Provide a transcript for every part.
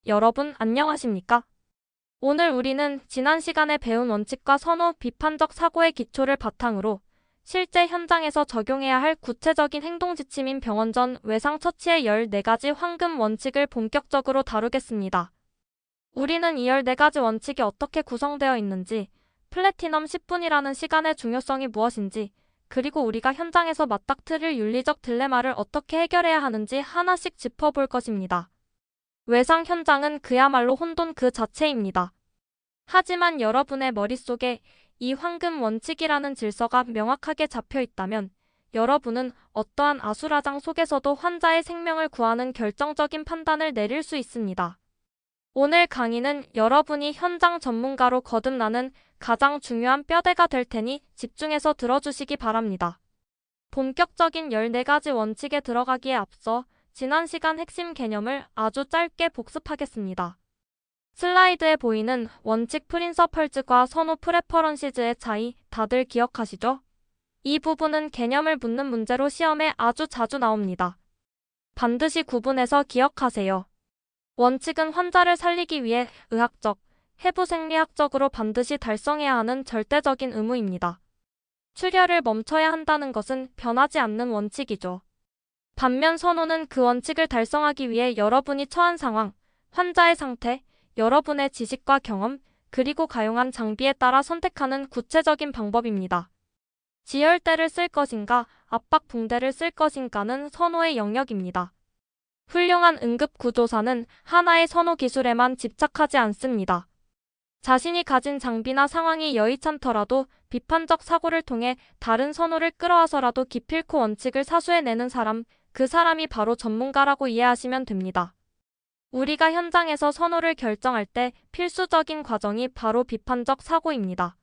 여러분 안녕하십니까? 오늘 우리는 지난 시간에 배운 원칙과 선호, 비판적 사고의 기초를 바탕으로 실제 현장에서 적용해야 할 구체적인 행동 지침인 병원 전 외상 처치의 14가지 황금 원칙을 본격적으로 다루겠습니다. 우리는 이 14가지 원칙이 어떻게 구성되어 있는지, 플래티넘 10분이라는 시간의 중요성이 무엇인지, 그리고 우리가 현장에서 맞닥뜨릴 윤리적 딜레마를 어떻게 해결해야 하는지 하나씩 짚어볼 것입니다. 외상 현장은 그야말로 혼돈 그 자체입니다. 하지만 여러분의 머릿속에 이 황금 원칙이라는 질서가 명확하게 잡혀 있다면 여러분은 어떠한 아수라장 속에서도 환자의 생명을 구하는 결정적인 판단을 내릴 수 있습니다. 오늘 강의는 여러분이 현장 전문가로 거듭나는 가장 중요한 뼈대가 될 테니 집중해서 들어주시기 바랍니다. 본격적인 14가지 원칙에 들어가기에 앞서 지난 시간 핵심 개념을 아주 짧게 복습하겠습니다. 슬라이드에 보이는 원칙 프린서펄즈과 선호 프레퍼런시즈의 차이 다들 기억하시죠? 이 부분은 개념을 묻는 문제로 시험에 아주 자주 나옵니다. 반드시 구분해서 기억하세요. 원칙은 환자를 살리기 위해 의학적, 해부생리학적으로 반드시 달성해야 하는 절대적인 의무입니다. 출혈을 멈춰야 한다는 것은 변하지 않는 원칙이죠. 반면 선호는 그 원칙을 달성하기 위해 여러분이 처한 상황, 환자의 상태, 여러분의 지식과 경험, 그리고 가용한 장비에 따라 선택하는 구체적인 방법입니다. 지혈대를 쓸 것인가, 압박 붕대를 쓸 것인가는 선호의 영역입니다. 훌륭한 응급구조사는 하나의 선호 기술에만 집착하지 않습니다. 자신이 가진 장비나 상황이 여의찮더라도 비판적 사고를 통해 다른 선호를 끌어와서라도 기필코 원칙을 사수해내는 사람, 그 사람이 바로 전문가라고 이해하시면 됩니다. 우리가 현장에서 선호를 결정할 때 필수적인 과정이 바로 비판적 사고입니다.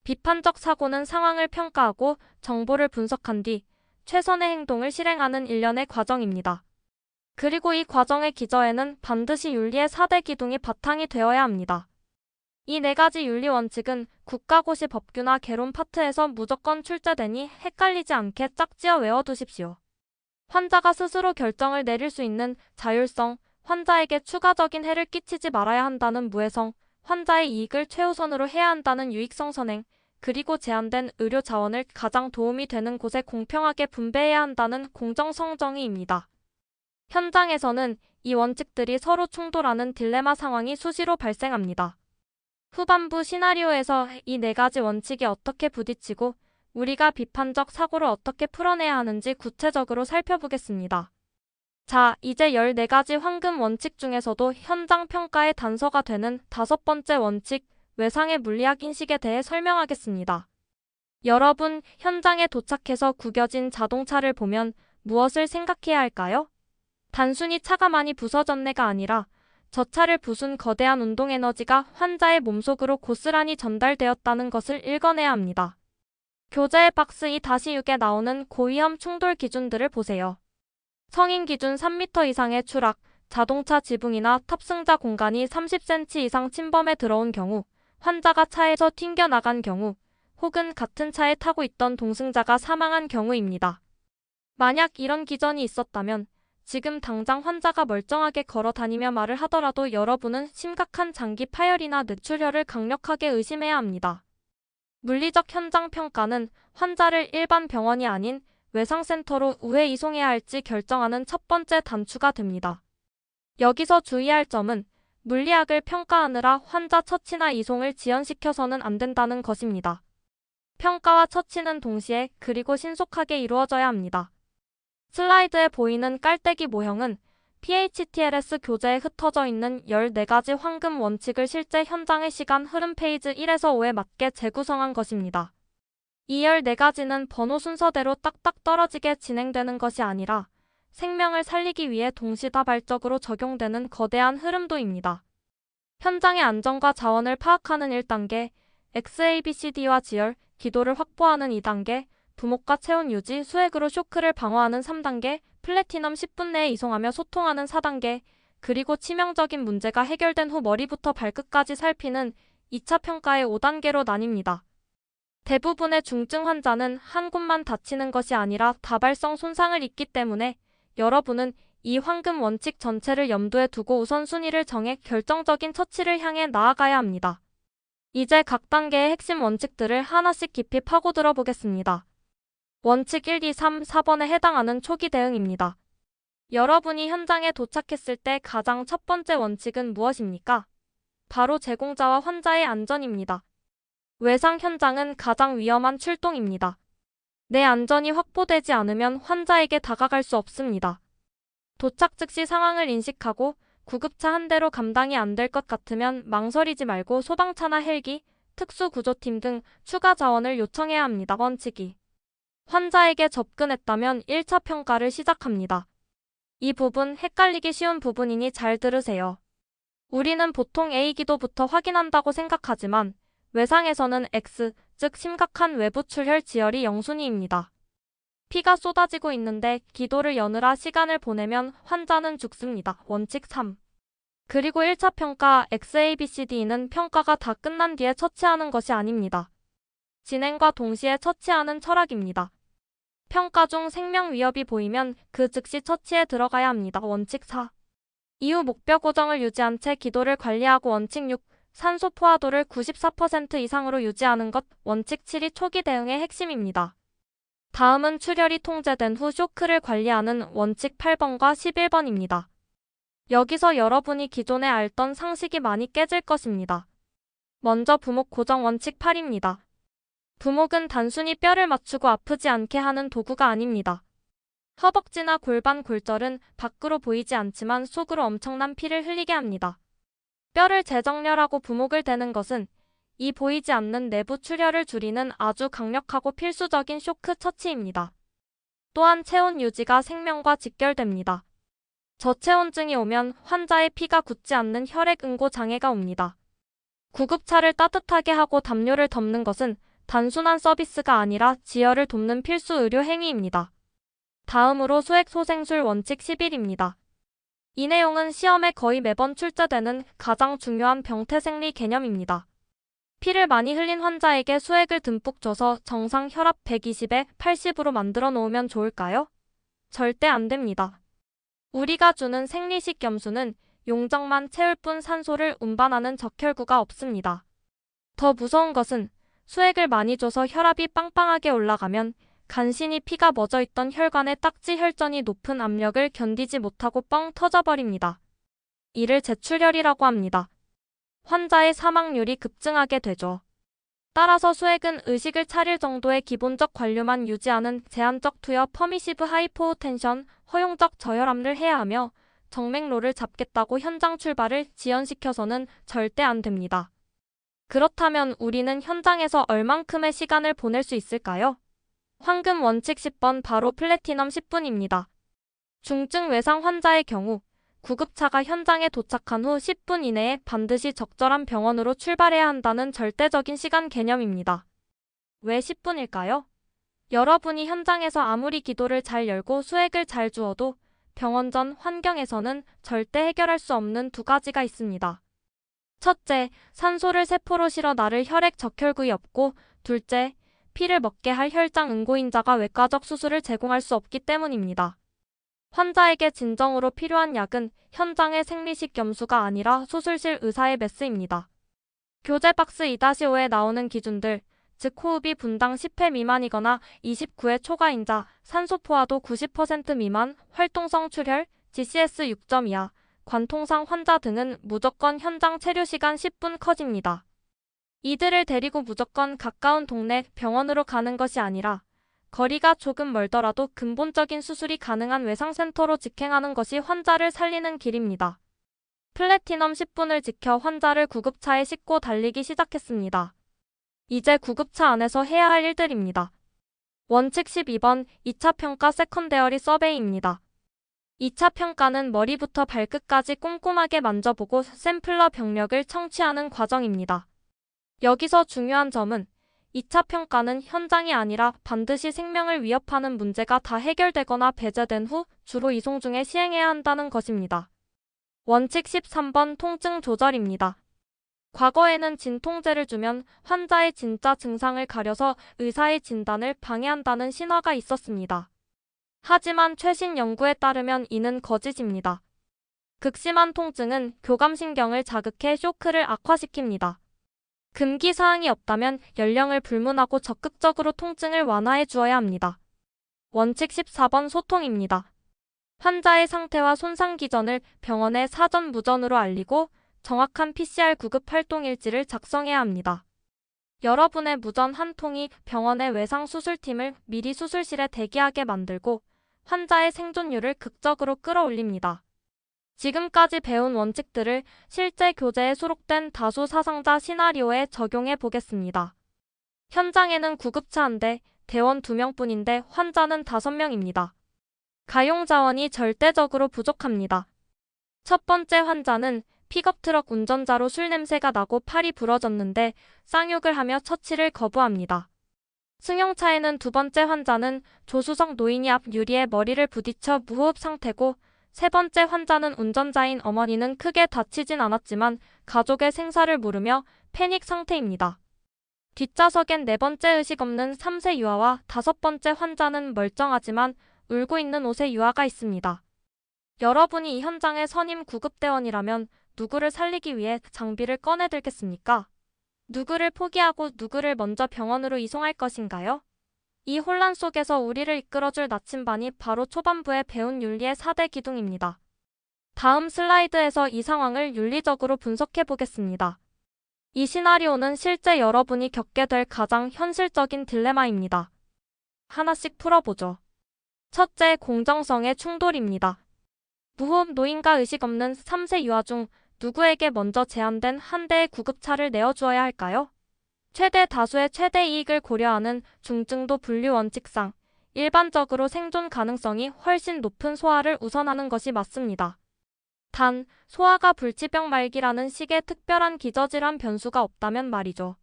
비판적 사고는 상황을 평가하고 정보를 분석한 뒤 최선의 행동을 실행하는 일련의 과정입니다. 그리고 이 과정의 기저에는 반드시 윤리의 4대 기둥이 바탕이 되어야 합니다. 이 4가지 윤리 원칙은 국가고시 법규나 개론 파트에서 무조건 출제되니 헷갈리지 않게 짝지어 외워두십시오. 환자가 스스로 결정을 내릴 수 있는 자율성, 환자에게 추가적인 해를 끼치지 말아야 한다는 무해성, 환자의 이익을 최우선으로 해야 한다는 유익성 선행, 그리고 제한된 의료 자원을 가장 도움이 되는 곳에 공평하게 분배해야 한다는 공정성 정의입니다. 현장에서는 이 원칙들이 서로 충돌하는 딜레마 상황이 수시로 발생합니다. 후반부 시나리오에서 이 4가지 원칙이 어떻게 부딪히고 우리가 비판적 사고를 어떻게 풀어내야 하는지 구체적으로 살펴보겠습니다. 자, 이제 14가지 황금 원칙 중에서도 현장 평가의 단서가 되는 5번째 원칙, 외상의 물리학 인식에 대해 설명하겠습니다. 여러분, 현장에 도착해서 구겨진 자동차를 보면 무엇을 생각해야 할까요? 단순히 차가 많이 부서졌네가 아니라 저 차를 부순 거대한 운동 에너지가 환자의 몸속으로 고스란히 전달되었다는 것을 읽어내야 합니다. 교재의 박스 2-6에 나오는 고위험 충돌 기준들을 보세요. 성인 기준 3m 이상의 추락, 자동차 지붕이나 탑승자 공간이 30cm 이상 침범해 들어온 경우, 환자가 차에서 튕겨나간 경우, 혹은 같은 차에 타고 있던 동승자가 사망한 경우입니다. 만약 이런 기전이 있었다면 지금 당장 환자가 멀쩡하게 걸어 다니며 말을 하더라도 여러분은 심각한 장기 파열이나 뇌출혈을 강력하게 의심해야 합니다. 물리적 현장 평가는 환자를 일반 병원이 아닌 외상센터로 우회 이송해야 할지 결정하는 첫 번째 단추가 됩니다. 여기서 주의할 점은 물리학을 평가하느라 환자 처치나 이송을 지연시켜서는 안 된다는 것입니다. 평가와 처치는 동시에 그리고 신속하게 이루어져야 합니다. 슬라이드에 보이는 깔때기 모형은 PHTLS 교재에 흩어져 있는 14가지 황금 원칙을 실제 현장의 시간 흐름 페이지 1에서 5에 맞게 재구성한 것입니다. 이 14가지는 번호 순서대로 딱딱 떨어지게 진행되는 것이 아니라 생명을 살리기 위해 동시다발적으로 적용되는 거대한 흐름도입니다. 현장의 안전과 자원을 파악하는 1단계, XABCD와 지열, 기도를 확보하는 2단계, 부목과 체온 유지, 수액으로 쇼크를 방어하는 3단계, 플래티넘 10분 내에 이송하며 소통하는 4단계, 그리고 치명적인 문제가 해결된 후 머리부터 발끝까지 살피는 2차 평가의 5단계로 나뉩니다. 대부분의 중증 환자는 한 곳만 다치는 것이 아니라 다발성 손상을 입기 때문에 여러분은 이 황금 원칙 전체를 염두에 두고 우선순위를 정해 결정적인 처치를 향해 나아가야 합니다. 이제 각 단계의 핵심 원칙들을 하나씩 깊이 파고들어 보겠습니다. 원칙 1, 2, 3, 4번에 해당하는 초기 대응입니다. 여러분이 현장에 도착했을 때 가장 첫 번째 원칙은 무엇입니까? 바로 제공자와 환자의 안전입니다. 외상 현장은 가장 위험한 출동입니다. 내 안전이 확보되지 않으면 환자에게 다가갈 수 없습니다. 도착 즉시 상황을 인식하고 구급차 한 대로 감당이 안 될 것 같으면 망설이지 말고 소방차나 헬기, 특수구조팀 등 추가 자원을 요청해야 합니다. 원칙 2. 환자에게 접근했다면 1차 평가를 시작합니다. 이 부분 헷갈리기 쉬운 부분이니 잘 들으세요. 우리는 보통 A 기도부터 확인한다고 생각하지만 외상에서는 X, 즉 심각한 외부 출혈 지혈이 0순위입니다. 피가 쏟아지고 있는데 기도를 여느라 시간을 보내면 환자는 죽습니다. 원칙 3. 그리고 1차 평가 XABCD는 평가가 다 끝난 뒤에 처치하는 것이 아닙니다. 진행과 동시에 처치하는 철학입니다. 평가 중 생명 위협이 보이면 그 즉시 처치에 들어가야 합니다. 원칙 4. 이후 목표 고정을 유지한 채 기도를 관리하고 원칙 6. 산소 포화도를 94% 이상으로 유지하는 것. 원칙 7이 초기 대응의 핵심입니다. 다음은 출혈이 통제된 후 쇼크를 관리하는 원칙 8번과 11번입니다. 여기서 여러분이 기존에 알던 상식이 많이 깨질 것입니다. 먼저 부목 고정 원칙 8입니다. 부목은 단순히 뼈를 맞추고 아프지 않게 하는 도구가 아닙니다. 허벅지나 골반 골절은 밖으로 보이지 않지만 속으로 엄청난 피를 흘리게 합니다. 뼈를 재정렬하고 부목을 대는 것은 이 보이지 않는 내부 출혈을 줄이는 아주 강력하고 필수적인 쇼크 처치입니다. 또한 체온 유지가 생명과 직결됩니다. 저체온증이 오면 환자의 피가 굳지 않는 혈액 응고 장애가 옵니다. 구급차를 따뜻하게 하고 담요를 덮는 것은 단순한 서비스가 아니라 지혈을 돕는 필수 의료 행위입니다. 다음으로 수액소생술 원칙 11입니다. 이 내용은 시험에 거의 매번 출제되는 가장 중요한 병태생리 개념입니다. 피를 많이 흘린 환자에게 수액을 듬뿍 줘서 정상 혈압 120에 80으로 만들어 놓으면 좋을까요? 절대 안 됩니다. 우리가 주는 생리식 염수는 용적만 채울 뿐 산소를 운반하는 적혈구가 없습니다. 더 무서운 것은 수액을 많이 줘서 혈압이 빵빵하게 올라가면 간신히 피가 멎어있던 혈관의 딱지 혈전이 높은 압력을 견디지 못하고 뻥 터져버립니다. 이를 재출혈이라고 합니다. 환자의 사망률이 급증하게 되죠. 따라서 수액은 의식을 차릴 정도의 기본적 관료만 유지하는 제한적 투여 퍼미시브 하이포텐션, 허용적 저혈압을 해야 하며 정맥로를 잡겠다고 현장 출발을 지연시켜서는 절대 안 됩니다. 그렇다면 우리는 현장에서 얼만큼의 시간을 보낼 수 있을까요? 황금 원칙 10번 바로 플래티넘 10분입니다. 중증 외상 환자의 경우 구급차가 현장에 도착한 후 10분 이내에 반드시 적절한 병원으로 출발해야 한다는 절대적인 시간 개념입니다. 왜 10분일까요? 여러분이 현장에서 아무리 기도를 잘 열고 수액을 잘 주어도 병원 전 환경에서는 절대 해결할 수 없는 두 가지가 있습니다. 첫째, 산소를 세포로 실어 나를 혈액 적혈구에 없고, 둘째, 피를 먹게 할 혈장 응고인자가 외과적 수술을 제공할 수 없기 때문입니다. 환자에게 진정으로 필요한 약은 현장의 생리식 염수가 아니라 수술실 의사의 메스입니다. 교재 박스 2-5에 나오는 기준들, 즉 호흡이 분당 10회 미만이거나 29회 초과인자, 산소 포화도 90% 미만, 활동성 출혈, GCS 6점 이하, 관통상 환자 등은 무조건 현장 체류 시간 10분 컷입니다. 이들을 데리고 무조건 가까운 동네 병원으로 가는 것이 아니라 거리가 조금 멀더라도 근본적인 수술이 가능한 외상센터로 직행하는 것이 환자를 살리는 길입니다. 플래티넘 10분을 지켜 환자를 구급차에 싣고 달리기 시작했습니다. 이제 구급차 안에서 해야 할 일들입니다. 원칙 12번 2차 평가 세컨데어리 서베이입니다. 2차 평가는 머리부터 발끝까지 꼼꼼하게 만져보고 샘플러 병력을 청취하는 과정입니다. 여기서 중요한 점은 2차 평가는 현장이 아니라 반드시 생명을 위협하는 문제가 다 해결되거나 배제된 후 주로 이송 중에 시행해야 한다는 것입니다. 원칙 13번 통증 조절입니다. 과거에는 진통제를 주면 환자의 진짜 증상을 가려서 의사의 진단을 방해한다는 신화가 있었습니다. 하지만 최신 연구에 따르면 이는 거짓입니다. 극심한 통증은 교감신경을 자극해 쇼크를 악화시킵니다. 금기 사항이 없다면 연령을 불문하고 적극적으로 통증을 완화해 주어야 합니다. 원칙 14번 소통입니다. 환자의 상태와 손상 기전을 병원에 사전 무전으로 알리고 정확한 PCR 구급 활동일지를 작성해야 합니다. 여러분의 무전 한 통이 병원의 외상수술팀을 미리 수술실에 대기하게 만들고 환자의 생존율을 극적으로 끌어올립니다. 지금까지 배운 원칙들을 실제 교재에 수록된 다수 사상자 시나리오에 적용해 보겠습니다. 현장에는 구급차 1대, 대원 2명뿐인데 환자는 5명입니다. 가용 자원이 절대적으로 부족합니다. 첫 번째 환자는 픽업트럭 운전자로 술 냄새가 나고 팔이 부러졌는데 쌍욕을 하며 처치를 거부합니다. 승용차에는 두 번째 환자는 조수석 노인이 앞 유리에 머리를 부딪혀 무호흡 상태고 세 번째 환자는 운전자인 어머니는 크게 다치진 않았지만 가족의 생사를 물으며 패닉 상태입니다. 뒷좌석엔 네 번째 의식 없는 3세 유아와 다섯 번째 환자는 멀쩡하지만 울고 있는 5세 유아가 있습니다. 여러분이 이 현장의 선임 구급대원이라면 누구를 살리기 위해 장비를 꺼내들겠습니까? 누구를 포기하고 누구를 먼저 병원으로 이송할 것인가요? 이 혼란 속에서 우리를 이끌어줄 나침반이 바로 초반부에 배운 윤리의 4대 기둥입니다. 다음 슬라이드에서 이 상황을 윤리적으로 분석해 보겠습니다. 이 시나리오는 실제 여러분이 겪게 될 가장 현실적인 딜레마입니다. 하나씩 풀어보죠. 첫째, 공정성의 충돌입니다. 무호흡 노인과 의식 없는 3세 유아 중 누구에게 먼저 제한된 한 대의 구급차를 내어주어야 할까요? 최대 다수의 최대 이익을 고려하는 중증도 분류 원칙상 일반적으로 생존 가능성이 훨씬 높은 소아를 우선하는 것이 맞습니다. 단, 소아가 불치병 말기라는 식의 특별한 기저질환 변수가 없다면 말이죠.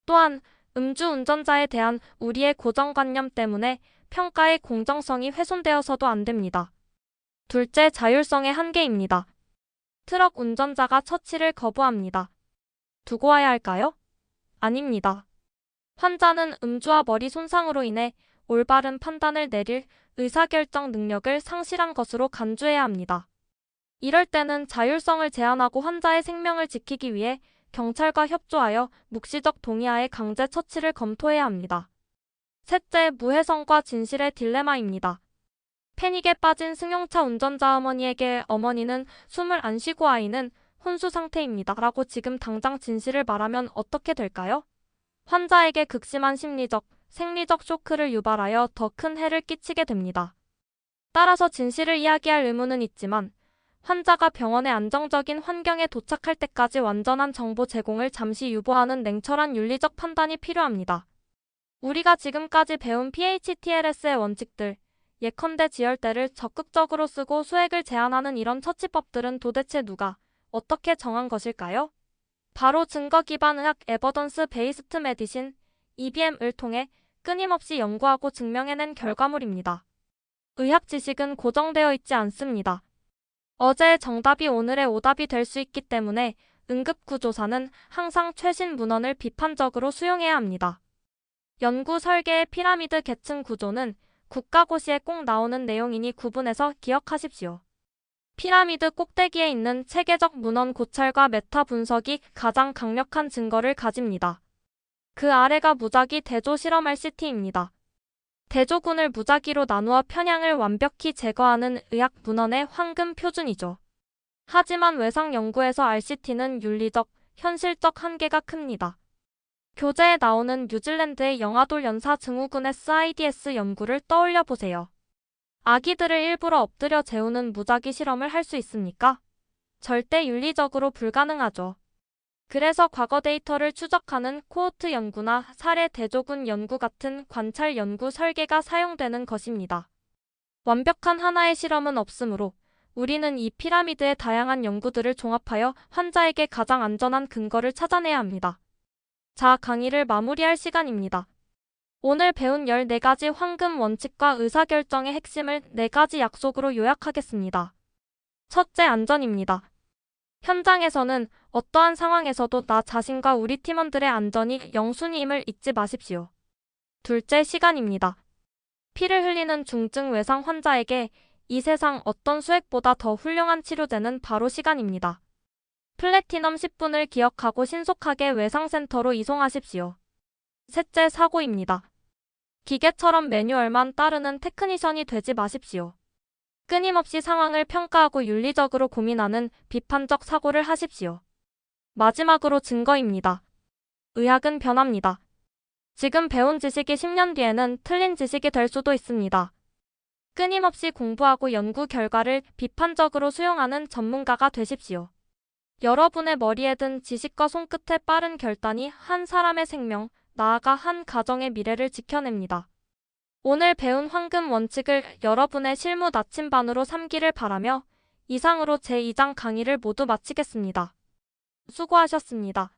또한 음주 운전자에 대한 우리의 고정관념 때문에 평가의 공정성이 훼손되어서도 안 됩니다. 둘째, 자율성의 한계입니다. 트럭 운전자가 처치를 거부합니다. 두고 와야 할까요? 아닙니다. 환자는 음주와 머리 손상으로 인해 올바른 판단을 내릴 의사결정 능력을 상실한 것으로 간주해야 합니다. 이럴 때는 자율성을 제한하고 환자의 생명을 지키기 위해 경찰과 협조하여 묵시적 동의하에 강제 처치를 검토해야 합니다. 셋째, 무해성과 진실의 딜레마입니다. 패닉에 빠진 승용차 운전자 어머니에게 어머니는 숨을 안 쉬고 아이는 혼수 상태입니다. 라고 지금 당장 진실을 말하면 어떻게 될까요? 환자에게 극심한 심리적, 생리적 쇼크를 유발하여 더 큰 해를 끼치게 됩니다. 따라서 진실을 이야기할 의무는 있지만 환자가 병원의 안정적인 환경에 도착할 때까지 완전한 정보 제공을 잠시 유보하는 냉철한 윤리적 판단이 필요합니다. 우리가 지금까지 배운 PHTLS의 원칙들, 예컨대 지혈대를 적극적으로 쓰고 수액을 제한하는 이런 처치법들은 도대체 누가, 어떻게 정한 것일까요? 바로 증거 기반 의학 에버던스 베이스트 메디신, EBM을 통해 끊임없이 연구하고 증명해낸 결과물입니다. 의학 지식은 고정되어 있지 않습니다. 어제의 정답이 오늘의 오답이 될 수 있기 때문에 응급구조사는 항상 최신 문헌을 비판적으로 수용해야 합니다. 연구 설계의 피라미드 계층 구조는 국가고시에 꼭 나오는 내용이니 구분해서 기억하십시오. 피라미드 꼭대기에 있는 체계적 문헌 고찰과 메타 분석이 가장 강력한 증거를 가집니다. 그 아래가 무작위 대조 실험 RCT입니다. 대조군을 무작위로 나누어 편향을 완벽히 제거하는 의학 문헌의 황금 표준이죠. 하지만 외상 연구에서 RCT는 윤리적, 현실적 한계가 큽니다. 교재에 나오는 뉴질랜드의 영아돌 연사 증후군 SIDS 연구를 떠올려 보세요. 아기들을 일부러 엎드려 재우는 무작위 실험을 할 수 있습니까? 절대 윤리적으로 불가능하죠. 그래서 과거 데이터를 추적하는 코호트 연구나 사례 대조군 연구 같은 관찰 연구 설계가 사용되는 것입니다. 완벽한 하나의 실험은 없으므로 우리는 이 피라미드의 다양한 연구들을 종합하여 환자에게 가장 안전한 근거를 찾아내야 합니다. 자, 강의를 마무리할 시간입니다. 오늘 배운 14가지 황금 원칙과 의사결정의 핵심을 4가지 약속으로 요약하겠습니다. 첫째, 안전입니다. 현장에서는 어떠한 상황에서도 나 자신과 우리 팀원들의 안전이 영순위임을 잊지 마십시오. 둘째, 시간입니다. 피를 흘리는 중증 외상 환자에게 이 세상 어떤 수액보다 더 훌륭한 치료제는 바로 시간입니다. 플래티넘 10분을 기억하고 신속하게 외상센터로 이송하십시오. 셋째, 사고입니다. 기계처럼 매뉴얼만 따르는 테크니션이 되지 마십시오. 끊임없이 상황을 평가하고 윤리적으로 고민하는 비판적 사고를 하십시오. 마지막으로 증거입니다. 의학은 변합니다. 지금 배운 지식이 10년 뒤에는 틀린 지식이 될 수도 있습니다. 끊임없이 공부하고 연구 결과를 비판적으로 수용하는 전문가가 되십시오. 여러분의 머리에 든 지식과 손끝의 빠른 결단이 한 사람의 생명, 나아가 한 가정의 미래를 지켜냅니다. 오늘 배운 황금 원칙을 여러분의 실무 나침반으로 삼기를 바라며 이상으로 제2장 강의를 모두 마치겠습니다. 수고하셨습니다.